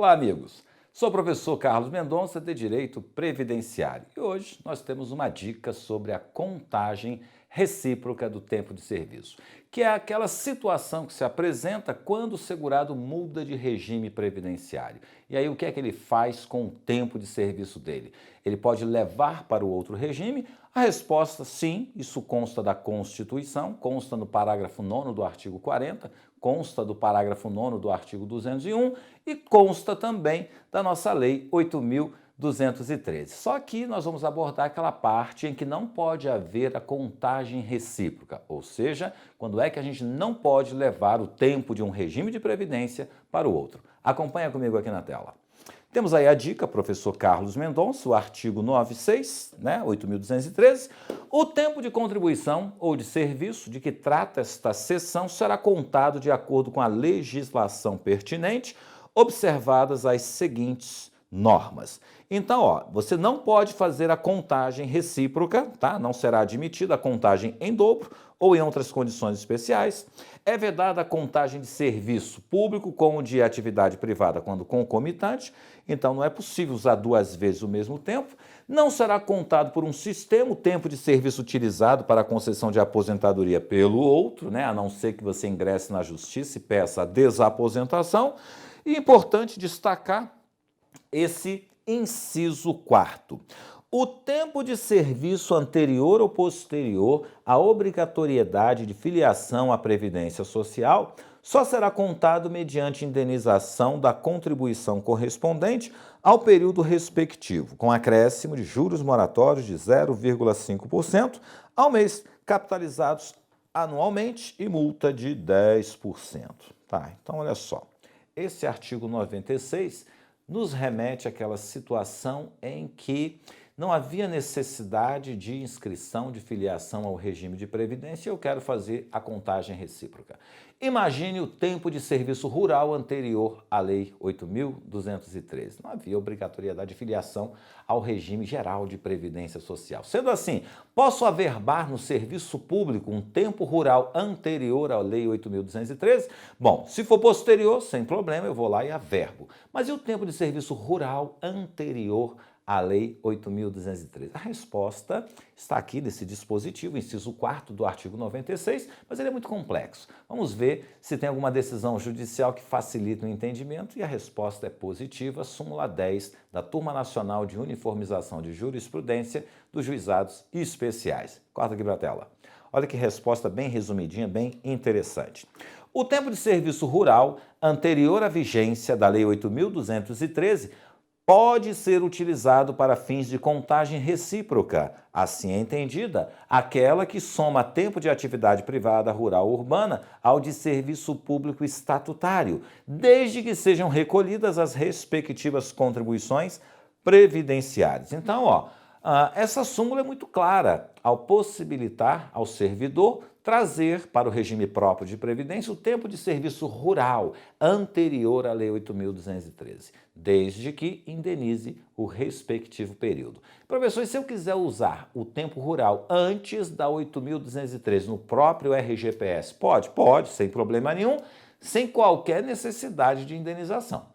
Olá, amigos! Sou o professor Carlos Mendonça, de Direito Previdenciário, e hoje nós temos uma dica sobre a contagem recíproca do tempo de serviço, que é aquela situação que se apresenta quando o segurado muda de regime previdenciário. E aí o que é que ele faz com o tempo de serviço dele? Ele pode levar para o outro regime? A resposta, sim, isso consta da Constituição, consta no parágrafo 9º do artigo 40, consta do parágrafo 9º do artigo 201 e consta também da nossa Lei 8.213. Só que nós vamos abordar aquela parte em que não pode haver a contagem recíproca, ou seja, quando é que a gente não pode levar o tempo de um regime de previdência para o outro. Acompanha comigo aqui na tela. Temos aí a dica, professor Carlos Mendonça, o artigo 96, 8.213. O tempo de contribuição ou de serviço de que trata esta seção será contado de acordo com a legislação pertinente, observadas as seguintes normas. Então, você não pode fazer a contagem recíproca, tá? Não será admitida a contagem em dobro ou em outras condições especiais. É vedada a contagem de serviço público com o de atividade privada quando concomitante, então não é possível usar duas vezes o mesmo tempo. Não será contado por um sistema o tempo de serviço utilizado para a concessão de aposentadoria pelo outro, a não ser que você ingresse na justiça e peça a desaposentação. E é importante destacar esse inciso 4º. O tempo de serviço anterior ou posterior à obrigatoriedade de filiação à Previdência Social só será contado mediante indenização da contribuição correspondente ao período respectivo, com acréscimo de juros moratórios de 0,5% ao mês, capitalizados anualmente, e multa de 10%. Então, olha só, esse artigo 96 nos remete àquela situação em que não havia necessidade de inscrição de filiação ao regime de previdência e eu quero fazer a contagem recíproca. Imagine o tempo de serviço rural anterior à Lei 8.213. Não havia obrigatoriedade de filiação ao regime geral de previdência social. Sendo assim, posso averbar no serviço público um tempo rural anterior à Lei 8.213? Bom, se for posterior, sem problema, eu vou lá e averbo. Mas e o tempo de serviço rural anterior à Lei 8.213? A resposta está aqui nesse dispositivo, inciso 4º do artigo 96, mas ele é muito complexo. Vamos ver se tem alguma decisão judicial que facilite o entendimento e a resposta é positiva, súmula 10 da Turma Nacional de Uniformização de Jurisprudência dos Juizados Especiais. Corta aqui para a tela. Olha que resposta bem resumidinha, bem interessante. O tempo de serviço rural anterior à vigência da Lei 8.213 pode ser utilizado para fins de contagem recíproca, assim é entendida aquela que soma tempo de atividade privada rural urbana ao de serviço público estatutário, desde que sejam recolhidas as respectivas contribuições previdenciárias. Então, essa súmula é muito clara ao possibilitar ao servidor trazer para o regime próprio de previdência o tempo de serviço rural anterior à Lei 8.213, desde que indenize o respectivo período. Professor, e se eu quiser usar o tempo rural antes da 8.213 no próprio RGPS? Pode, sem problema nenhum, sem qualquer necessidade de indenização.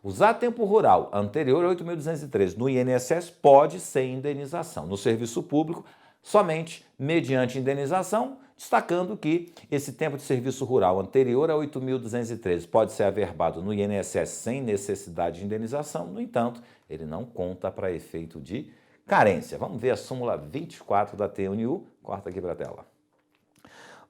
Usar tempo rural anterior a 8.213 no INSS pode sem indenização. No serviço público, somente mediante indenização, destacando que esse tempo de serviço rural anterior a 8.213 pode ser averbado no INSS sem necessidade de indenização, no entanto, ele não conta para efeito de carência. Vamos ver a súmula 24 da TNU, corta aqui para a tela.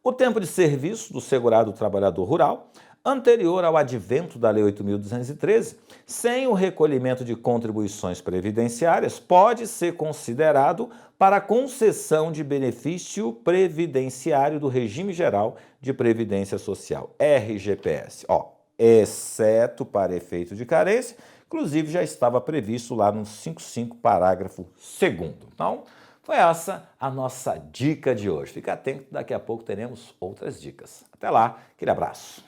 O tempo de serviço do segurado trabalhador rural anterior ao advento da Lei 8.213, sem o recolhimento de contribuições previdenciárias, pode ser considerado para a concessão de benefício previdenciário do Regime Geral de Previdência Social, RGPS, exceto para efeito de carência, inclusive já estava previsto lá no 55, parágrafo 2º. Então, foi essa a nossa dica de hoje. Fica atento, daqui a pouco teremos outras dicas. Até lá, aquele abraço.